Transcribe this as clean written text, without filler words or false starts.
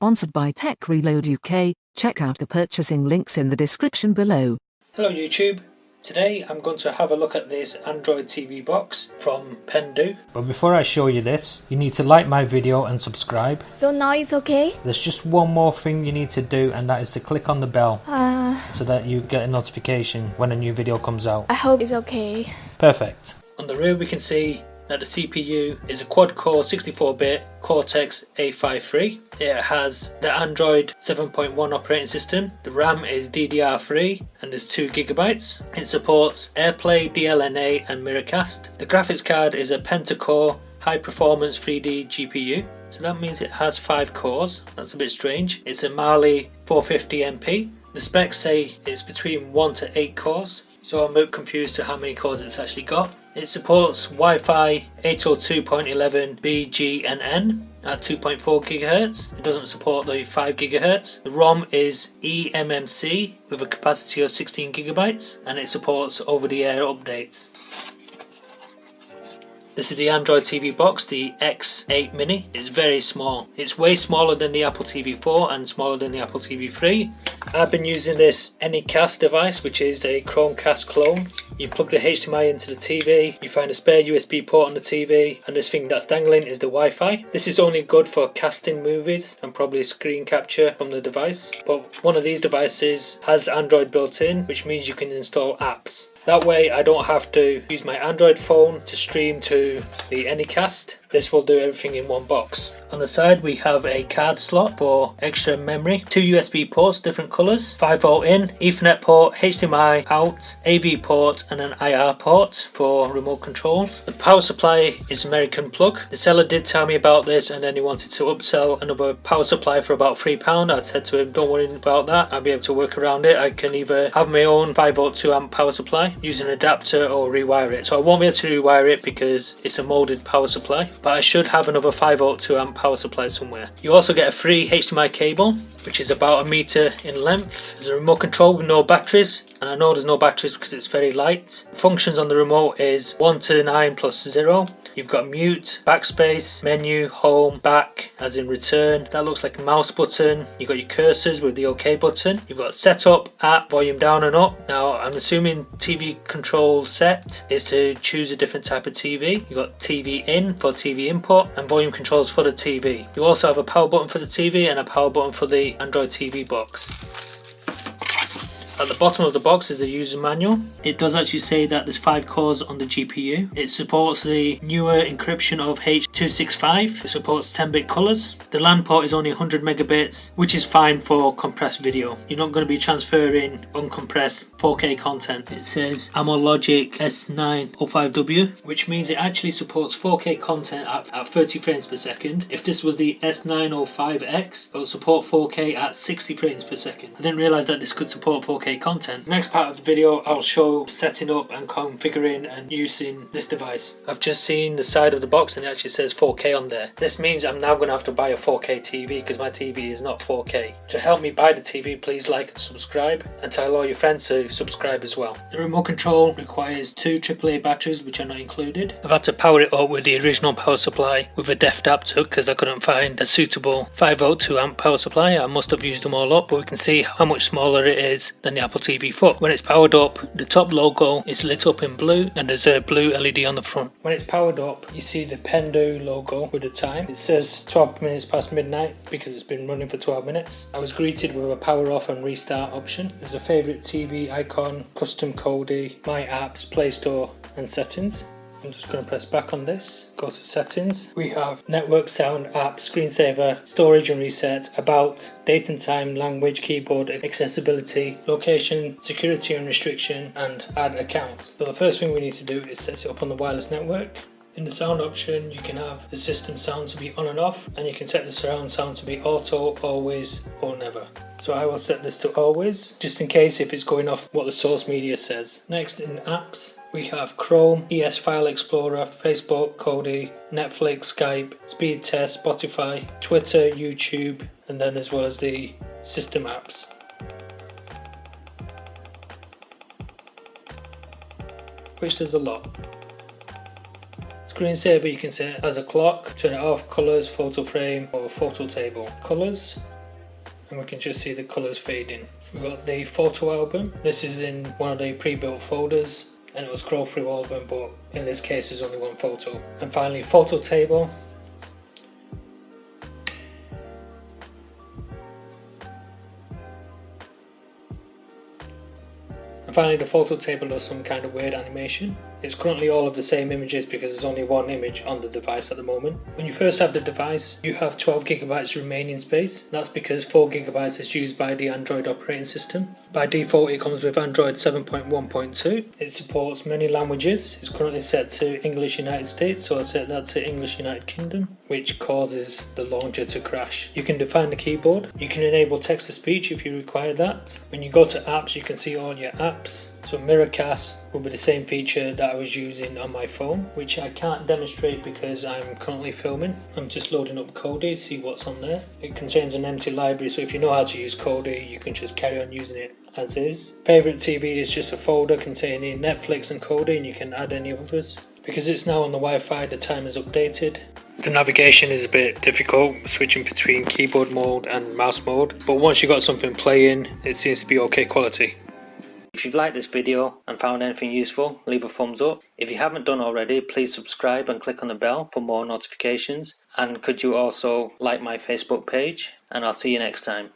sponsored by Tech Reload UK. Check out the purchasing links in the description below. Hello YouTube. Today I'm going to have a look at this Android TV box from Pendoo. But before I show you this, you need to like my video and subscribe. So now it's okay? There's just one more thing you need to do, and that is to click on the bell so that you get a notification when a new video comes out. I hope it's okay. Perfect. On the rear we can see that the CPU is a quad-core 64-bit Cortex A53. It has the Android 7.1 operating system. The RAM is DDR3 and there's 2 GB. It supports AirPlay, DLNA and Miracast. The graphics card is a pentacore high-performance 3D GPU. So that means it has 5 cores. That's a bit strange. It's a Mali 450MP. The specs say it's between 1 to 8 cores. So I'm a bit confused to how many cores it's actually got. It supports Wi-Fi 802.11b, G and N at 2.4 GHz. It doesn't support the 5 GHz. The ROM is eMMC with a capacity of 16 GB and it supports over-the-air updates. This is the Android TV box, the X8 Mini. It's very small. It's way smaller than the Apple TV 4 and smaller than the Apple TV 3. I've been using this Anycast device, which is a Chromecast clone. You plug the HDMI into the TV, you find a spare USB port on the TV, and this thing that's dangling is the Wi-Fi. This is only good for casting movies and probably screen capture from the device. But one of these devices has Android built in, which means you can install apps. That way I don't have to use my Android phone to stream to the Anycast. This will do everything in one box. On the side we have a card slot for extra memory, 2 USB ports, different colours, 5V in, Ethernet port, HDMI out, AV port and an IR port for remote controls. The power supply is American plug. The seller did tell me about this and then he wanted to upsell another power supply for about £3. I said to him, don't worry about that, I'll be able to work around it. I can either have my own 5V 2A power supply, use an adapter or rewire it. So I won't be able to rewire it because it's a molded power supply, but I should have another 5V 2A power supply somewhere. You also get a free HDMI cable, which is about 1 meter in length. There's a remote control with no batteries, and I know there's no batteries because it's very light. Functions on the remote is 1 to 9 plus 0. You've got mute, backspace, menu, home, back, as in return. That looks like a mouse button. You've got your cursors with the OK button. You've got setup, app, volume down and up. Now I'm assuming TV control set is to choose a different type of TV. You've got TV in for TV input and volume controls for the TV. You also have a power button for the TV and a power button for the Android TV box. At the bottom of the box is a user manual. It does actually say that there's 5 cores on the GPU. It supports the newer encryption of H.265. It supports 10-bit colors. The LAN port is only 100 megabits, which is fine for compressed video. You're not going to be transferring uncompressed 4K content. It says Amologic S905W, which means it actually supports 4K content at 30 frames per second. If this was the S905X, it will support 4K at 60 frames per second. I didn't realize that this could support 4K content. Next part of the video I'll show setting up and configuring and using this device. I've just seen the side of the box and it actually says 4K on there. This means I'm now going to have to buy a 4K TV because my TV is not 4K. To help me buy the TV, please like and subscribe, and tell all your friends to subscribe as well. The remote control requires 2 AAA batteries, which are not included. I've had to power it up with the original power supply with a DEF adapter because I couldn't find a suitable 5V 2A power supply. I must have used them all up, but we can see how much smaller it is than the Apple TV 4. When it's powered up, the top logo is lit up in blue and there's a blue LED on the front. When it's powered up, you see the Pendoo logo with the time. It says 12 minutes past midnight because it's been running for 12 minutes. I was greeted with a power off and restart option. There's a favorite TV icon, custom Kodi, my apps, Play Store and settings. I'm just going to press back on this, go to settings. We have network, sound, app, screensaver, storage and reset, about, date and time, language, keyboard, accessibility, location, security and restriction, and add account. So the first thing we need to do is set it up on the wireless network. In the sound option, you can have the system sound to be on and off, and you can set the surround sound to be auto, always, or never. So I will set this to always, just in case if it's going off what the source media says. Next, in apps, we have Chrome, ES File Explorer, Facebook, Kodi, Netflix, Skype, Speed Test, Spotify, Twitter, YouTube, and then as well as the system apps. Which there's a lot. Screensaver you can set as a clock, turn it off, colours, photo frame or photo table. Colours, and we can just see the colours fading. We've got the photo album. This is in one of the pre-built folders, and it will scroll through all of them, but in this case there's only one photo. And finally, photo table. And finally, the photo table does some kind of weird animation. It's currently all of the same images because there's only one image on the device at the moment. When you first have the device, you have 12 gigabytes remaining space. That's because 4 gigabytes is used by the Android operating system. By default, it comes with Android 7.1.2. It supports many languages. It's currently set to English United States, so I'll set that to English United Kingdom, which causes the launcher to crash. You can define the keyboard. You can enable text-to-speech if you require that. When you go to apps, you can see all your apps. So Mirrorcast will be the same feature that I was using on my phone, which I can't demonstrate because I'm currently filming. I'm just loading up Kodi to see what's on there. It contains an empty library, so if you know how to use Kodi, you can just carry on using it as is. Favorite TV is just a folder containing Netflix and Kodi, and you can add any others. Because it's now on the Wi-Fi, the time is updated. The navigation is a bit difficult, switching between keyboard mode and mouse mode, but once you've got something playing, it seems to be okay quality. If you've liked this video and found anything useful, leave a thumbs up. If you haven't done already, please subscribe and click on the bell for more notifications. And could you also like my Facebook page? And I'll see you next time.